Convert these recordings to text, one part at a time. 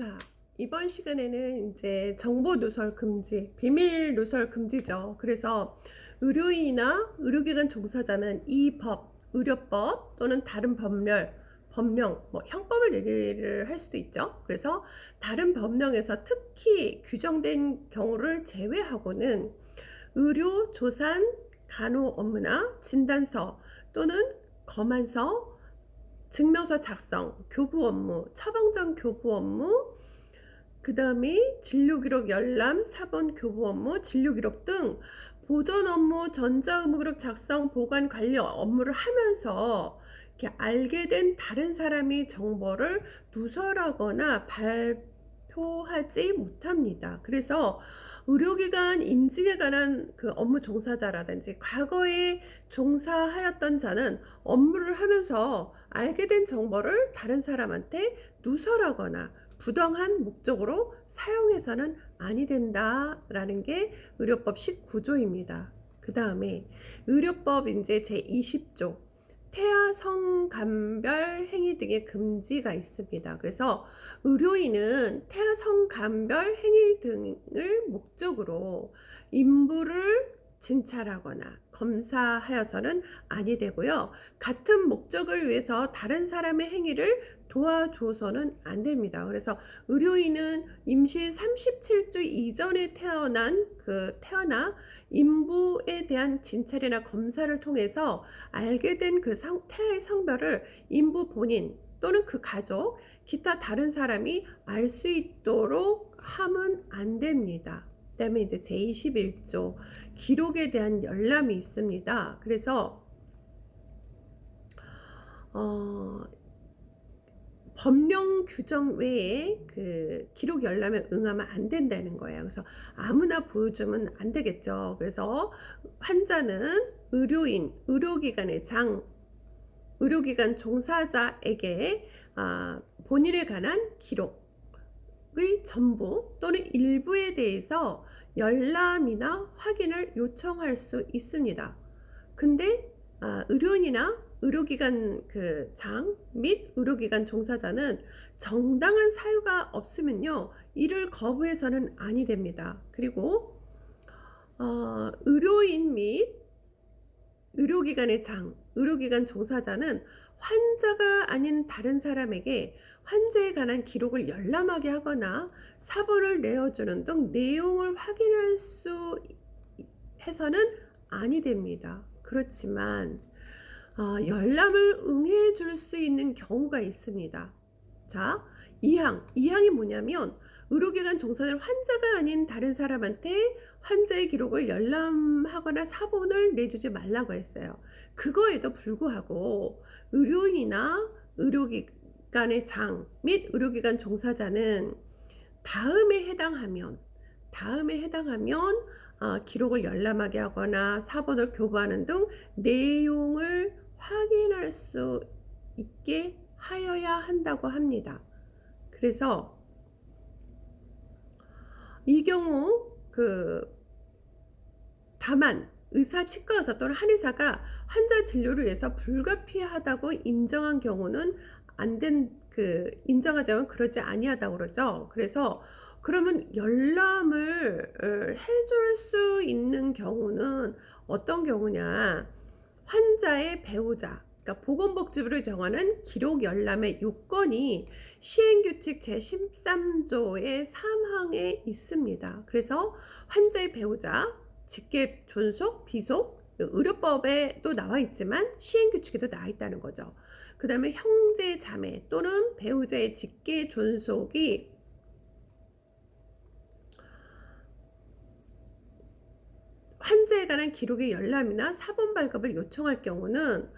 자, 이번 시간에는 이제 정보 누설 금지, 비밀 누설 금지죠. 그래서 의료인이나 의료기관 종사자는 이 법, 의료법 또는 다른 법령, 형법을 얘기를 할 수도 있죠. 그래서 다른 법령에서 특히 규정된 경우를 제외하고는 의료, 조산, 간호 업무나 진단서 또는 검안서, 증명서 작성, 교부 업무, 처방전 교부 업무, 그 다음에 진료기록 열람, 사본 교부 업무, 진료기록 등 보존 업무, 전자의무기록 작성, 보관, 관리 업무를 하면서 이렇게 알게 된 다른 사람이 정보를 누설하거나 발표하지 못합니다. 그래서 의료기관 인증에 관한 그 업무 종사자라든지 과거에 종사하였던 자는 업무를 하면서 알게 된 정보를 다른 사람한테 누설하거나 부당한 목적으로 사용해서는 아니 된다라는 게 의료법 19조입니다. 그 다음에 의료법 이제 제20조 태아 성감별 행위 등의 금지가 있습니다. 그래서 의료인은 태아 성감별 행위 등을 목적으로 인부를 진찰하거나 검사하여서는 아니 되고요. 같은 목적을 위해서 다른 사람의 행위를 도와줘서는 안 됩니다. 그래서 의료인은 임신 37주 이전에 태어나 인부에 대한 진찰이나 검사를 통해서 알게 된 그 태아의 성별을 인부 본인 또는 그 가족, 기타 다른 사람이 알 수 있도록 하면 안 됩니다. 그다음에 이제 제21조 기록에 대한 열람이 있습니다. 그래서 법령 규정 외에 그 기록 열람에 응하면 안 된다는 거예요. 그래서 아무나 보여주면 안 되겠죠. 그래서 환자는 의료인, 의료기관의 장, 의료기관 종사자에게 본인에 관한 기록의 전부 또는 일부에 대해서 열람이나 확인을 요청할 수 있습니다. 근데 의료인이나 의료기관 그 장 및 의료기관 종사자는 정당한 사유가 없으면요 이를 거부해서는 아니 됩니다. 그리고 의료인 및 의료기관의 장, 의료기관 종사자는 환자가 아닌 다른 사람에게 환자에 관한 기록을 열람하게 하거나 사본을 내어주는 등 내용을 확인할 수 해서는 아니 됩니다. 그렇지만 열람을 응해 줄 수 있는 경우가 있습니다. 자, 2항이 뭐냐면 의료기관 종사자는 환자가 아닌 다른 사람한테 환자의 기록을 열람하거나 사본을 내주지 말라고 했어요. 그거에도 불구하고 의료인이나 의료기관의 장 및 의료기관 종사자는 다음에 해당하면 기록을 열람하게 하거나 사본을 교부하는 등 내용을 확인할 수 있게 하여야 한다고 합니다. 그래서 이 경우 다만 의사, 치과의사 또는 한의사가 환자 진료를 위해서 불가피하다고 인정한 경우는 인정하자면 그러지 아니하다고 그러죠. 그래서 그러면 열람을 해줄 수 있는 경우는 어떤 경우냐? 환자의 배우자, 그러니까 보건복지부를 정하는 기록 열람의 요건이 시행규칙 제13조의 3항에 있습니다. 그래서 환자의 배우자, 직계 존속, 비속, 의료법에도 나와 있지만 시행규칙에도 나와 있다는 거죠. 그 다음에 형제, 자매 또는 배우자의 직계 존속이 환자에 관한 기록의 열람이나 사본 발급을 요청할 경우는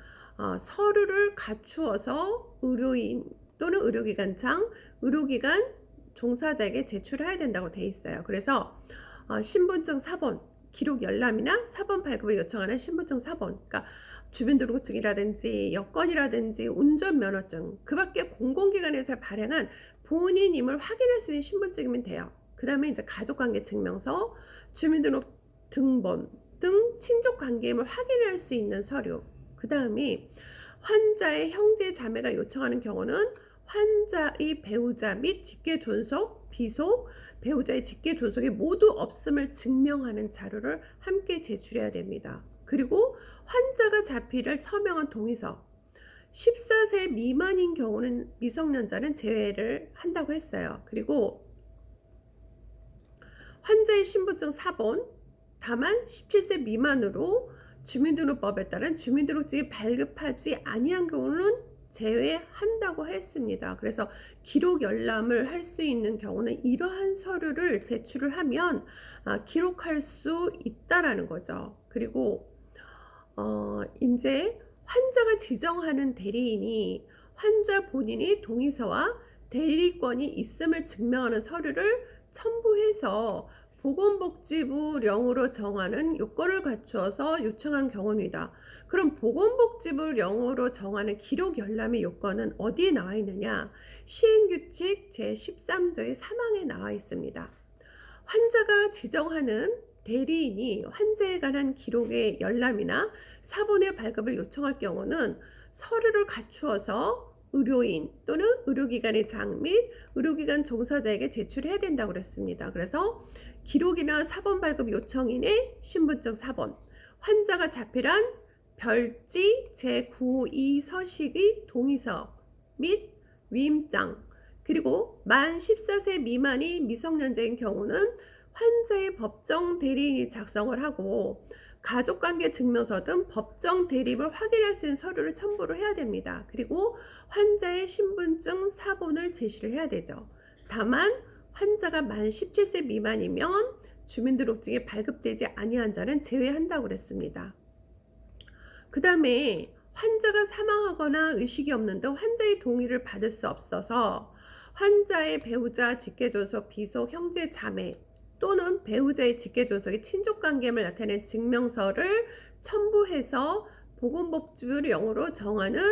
서류를 갖추어서 의료인 또는 의료기관 장, 의료기관 종사자에게 제출해야 된다고 돼 있어요. 그래서 신분증 사본, 기록 열람이나 사본 발급을 요청하는 신분증 사본, 그러니까 주민등록증이라든지 여권이라든지 운전면허증, 그 밖에 공공기관에서 발행한 본인임을 확인할 수 있는 신분증이면 돼요. 그 다음에 이제 가족관계 증명서, 주민등록 등본 등 친족 관계임을 확인할 수 있는 서류. 그 다음에 환자의 형제 자매가 요청하는 경우는 환자의 배우자 및 직계 존속, 비속, 배우자의 직계 존속이 모두 없음을 증명하는 자료를 함께 제출해야 됩니다. 그리고 환자가 자필할 서명한 동의서, 14세 미만인 경우는 미성년자는 제외를 한다고 했어요. 그리고 환자의 신분증 사본, 다만 17세 미만으로 주민등록법에 따른 주민등록증이 발급하지 아니한 경우는 제외한다고 했습니다. 그래서 기록 열람을 할 수 있는 경우는 이러한 서류를 제출을 하면 기록할 수 있다라는 거죠. 그리고 이제 환자가 지정하는 대리인이 환자 본인이 동의서와 대리권이 있음을 증명하는 서류를 첨부해서 보건복지부령으로 정하는 요건을 갖추어서 요청한 경우입니다. 그럼 보건복지부령으로 정하는 기록 열람의 요건은 어디에 나와 있느냐? 시행규칙 제13조의 3항에 나와 있습니다. 환자가 지정하는 대리인이 환자에 관한 기록의 열람이나 사본의 발급을 요청할 경우는 서류를 갖추어서 의료인 또는 의료기관의 장 및 의료기관 종사자에게 제출해야 된다고 그랬습니다. 그래서 기록이나 사본 발급 요청인의 신분증 사본, 환자가 자필한 별지 제92 서식의 동의서 및 위임장, 그리고 만 14세 미만이 미성년자인 경우는 환자의 법정 대리인이 작성을 하고 가족관계 증명서 등 법정 대립을 확인할 수 있는 서류를 첨부를 해야 됩니다. 그리고 환자의 신분증 사본을 제시를 해야 되죠. 다만 환자가 만 17세 미만이면 주민등록증이 발급되지 아니한 자는 제외한다고 그랬습니다. 그 다음에 환자가 사망하거나 의식이 없는 등 환자의 동의를 받을 수 없어서 환자의 배우자, 직계존속, 비속, 형제, 자매 또는 배우자의 직계존속의 친족관계를 나타내는 증명서를 첨부해서 보건복지부령으로 정하는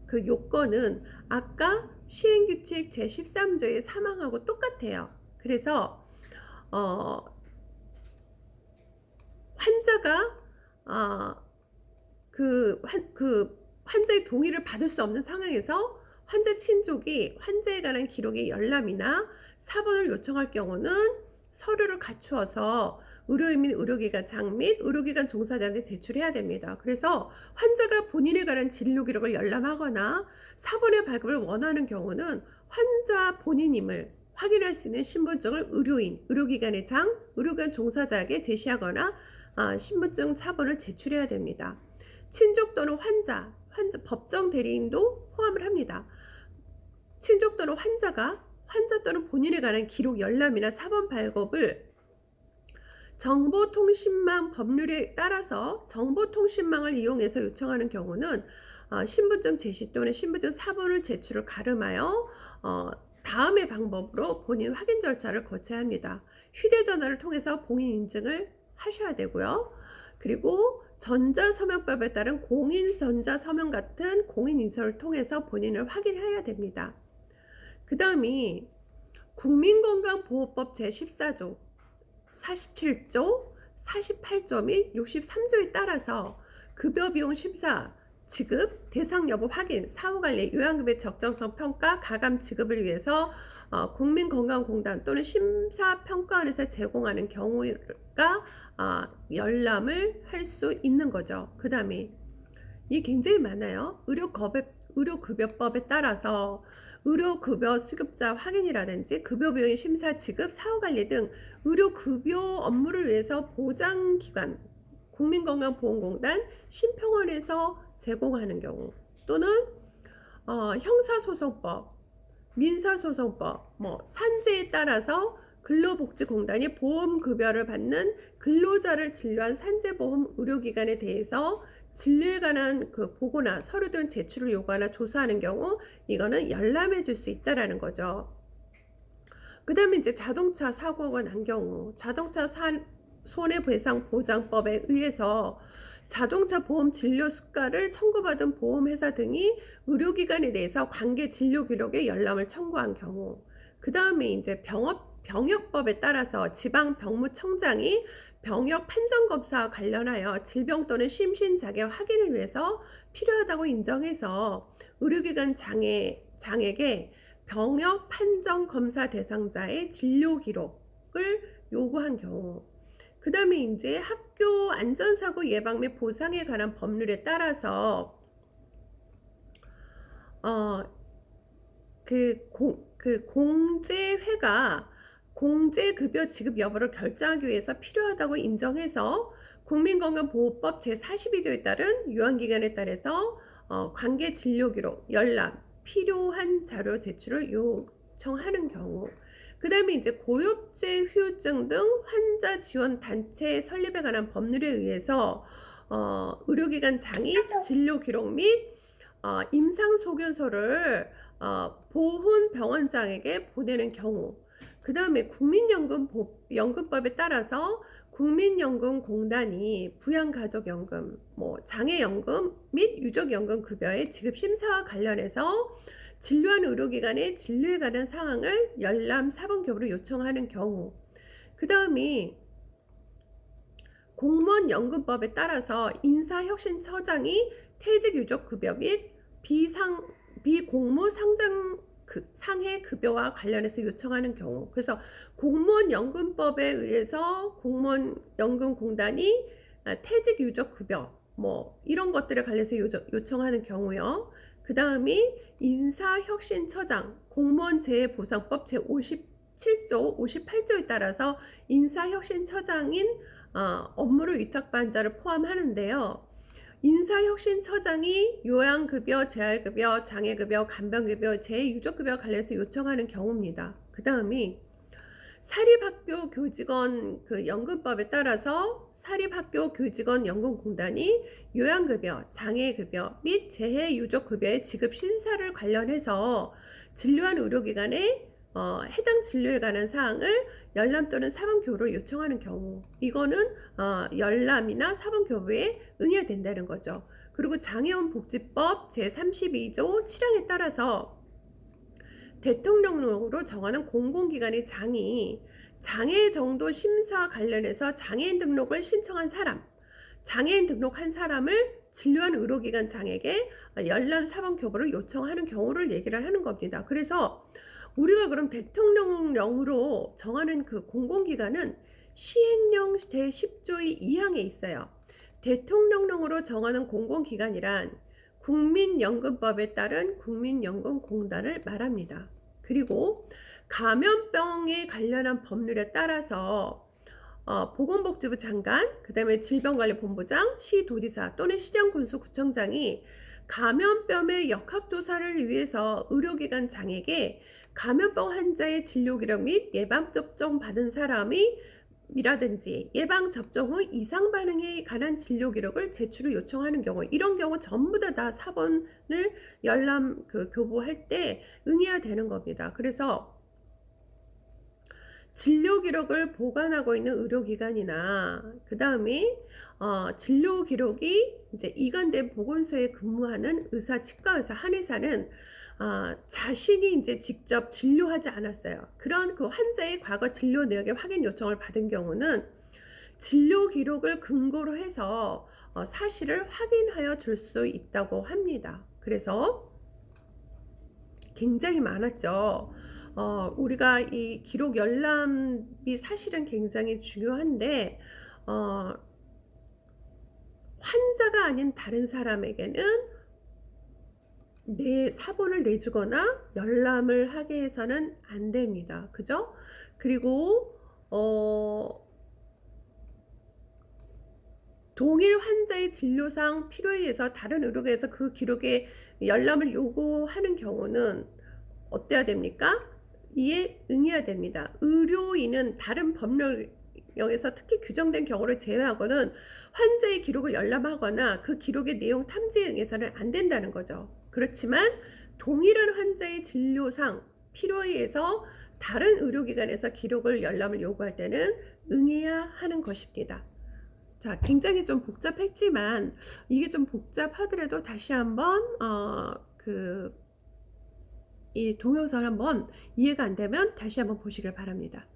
그 요건은 아까 시행규칙 제13조의 3항하고 똑같아요. 그래서 환자가 환자의 동의를 받을 수 없는 상황에서 환자 친족이 환자에 관한 기록의 열람이나 사본을 요청할 경우는 서류를 갖추어서 의료인 및 의료기관 장 및 의료기관 종사자한테 제출해야 됩니다. 그래서 환자가 본인에 관한 진료 기록을 열람하거나 사본의 발급을 원하는 경우는 환자 본인임을 확인할 수 있는 신분증을 의료인, 의료기관의 장, 의료기관 종사자에게 제시하거나 신분증 사본을 제출해야 됩니다. 친족 또는 환자 법정 대리인도 포함을 합니다. 친족 또는 환자 또는 본인에 관한 기록 열람이나 사본 발급을 정보통신망 법률에 따라서 정보통신망을 이용해서 요청하는 경우는 신분증 제시 또는 신분증 사본을 제출을 가름하여 다음의 방법으로 본인 확인 절차를 거쳐야 합니다. 휴대전화를 통해서 본인 인증을 하셔야 되고요. 그리고 전자서명법에 따른 공인전자서명 같은 공인인서를 통해서 본인을 확인해야 됩니다. 그 다음이 국민건강보호법 제14조, 47조, 48조 및 63조에 따라서 급여비용 심사, 지급, 대상 여부 확인, 사후관리, 요양급여 적정성 평가, 가감 지급을 위해서 국민건강공단 또는 심사평가원에서 제공하는 경우가 열람을 할 수 있는 거죠. 그 다음에 이게 굉장히 많아요. 의료급여법에 따라서 의료급여 수급자 확인이라든지 급여비용의 심사 지급, 사후관리 등 의료급여 업무를 위해서 보장기관, 국민건강보험공단, 심평원에서 제공하는 경우 또는 형사소송법, 민사소송법, 산재에 따라서 근로복지공단이 보험급여를 받는 근로자를 진료한 산재보험 의료기관에 대해서 진료에 관한 그 보고나 서류 등 제출을 요구하나 조사하는 경우 이거는 열람해 줄 수 있다라는 거죠. 그 다음에 이제 자동차 사고가 난 경우 자동차 손해배상보장법에 의해서 자동차 보험 진료 수가를 청구받은 보험회사 등이 의료기관에 대해서 관계 진료 기록의 열람을 청구한 경우, 그 다음에 이제 병역법에 따라서 지방병무청장이 병역 판정검사와 관련하여 질병 또는 심신 자격 확인을 위해서 필요하다고 인정해서 의료기관 장에게 병역 판정 검사 대상자의 진료 기록을 요구한 경우, 그 다음에 이제 학교 안전사고 예방 및 보상에 관한 법률에 따라서 공제회가 공제급여 지급 여부를 결정하기 위해서 필요하다고 인정해서 국민건강보호법 제42조에 따른 유한기간에 따라서 관계 진료기록, 열람, 필요한 자료 제출을 요청하는 경우, 그 다음에 이제 고엽제, 후유증 등 환자 지원 단체 설립에 관한 법률에 의해서 의료기관 장이 진료 기록 및 임상 소견서를 보훈 병원장에게 보내는 경우, 그 다음에 국민연금법에 따라서 국민연금공단이 부양가족연금, 장애연금 및 유족연금 급여의 지급 심사와 관련해서 진료한 의료기관의 진료에 관한 사항을 열람 사본교부로 요청하는 경우, 그 다음에 공무원연금법에 따라서 인사혁신처장이 퇴직유족급여 및 비공무 상해 급여와 관련해서 요청하는 경우, 그래서 공무원연금법에 의해서 공무원연금공단이 퇴직유족급여 이런 것들에 관해서 요청하는 경우요. 그 다음에 인사혁신처장 공무원재해보상법 제57조 58조에 따라서 인사혁신처장인 업무를 위탁받은 자를 포함하는데요. 인사혁신처장이 요양급여, 재활급여, 장애급여, 간병급여, 재유족급여 관련해서 요청하는 경우입니다. 그 다음이 사립학교 교직원 연금법에 따라서 사립학교 교직원 연금공단이 요양급여, 장애급여 및 재해유족급여의 지급 심사를 관련해서 진료한 의료기관에 해당 진료에 관한 사항을 열람 또는 사본교부로 요청하는 경우, 이거는 열람이나 사본교부에 응해야 된다는 거죠. 그리고 장애인복지법 제32조 7항에 따라서 대통령령으로 정하는 공공기관의 장이 장애 정도 심사 관련해서 장애인 등록을 신청한 사람, 장애인 등록한 사람을 진료한 의료기관 장에게 열람 사본교부를 요청하는 경우를 얘기를 하는 겁니다. 그래서 우리가 그럼 대통령령으로 정하는 그 공공기관은 시행령 제10조의 2항에 있어요. 대통령령으로 정하는 공공기관이란 국민연금법에 따른 국민연금공단을 말합니다. 그리고 감염병에 관련한 법률에 따라서 보건복지부 장관, 그 다음에 질병관리본부장, 시도지사 또는 시장군수구청장이 감염병의 역학조사를 위해서 의료기관 장에게 감염병 환자의 진료기록 및 예방접종 받은 사람이 이라든지 예방접종 후 이상 반응에 관한 진료 기록을 제출을 요청하는 경우, 이런 경우 전부 다 사본을 열람 교부할 때 응해야 되는 겁니다. 그래서 진료 기록을 보관하고 있는 의료기관이나 그 다음에 진료 기록이 이제 이관된 보건소에 근무하는 의사, 치과의사, 한의사는 자신이 이제 직접 진료하지 않았어요. 그런 그 환자의 과거 진료 내역의 확인 요청을 받은 경우는 진료 기록을 근거로 해서 사실을 확인하여 줄 수 있다고 합니다. 그래서 굉장히 많았죠. 우리가 이 기록 열람이 사실은 굉장히 중요한데 환자가 아닌 다른 사람에게는 내 사본을 내주거나 열람을 하게 해서는 안 됩니다. 그죠? 그리고 동일 환자의 진료상 필요에 의해서 다른 의료계에서 그 기록에 열람을 요구하는 경우는 어때야 됩니까? 이에 응해야 됩니다. 의료인은 다른 법령에서 특히 규정된 경우를 제외하고는 환자의 기록을 열람하거나 그 기록의 내용 탐지에 응해서는 안 된다는 거죠. 그렇지만 동일한 환자의 진료상 필요에 의해서 다른 의료기관에서 기록을 열람을 요구할 때는 응해야 하는 것입니다. 자, 굉장히 좀 복잡했지만 이게 좀 복잡하더라도 다시 한번 이 동영상을 한번 이해가 안 되면 다시 한번 보시길 바랍니다.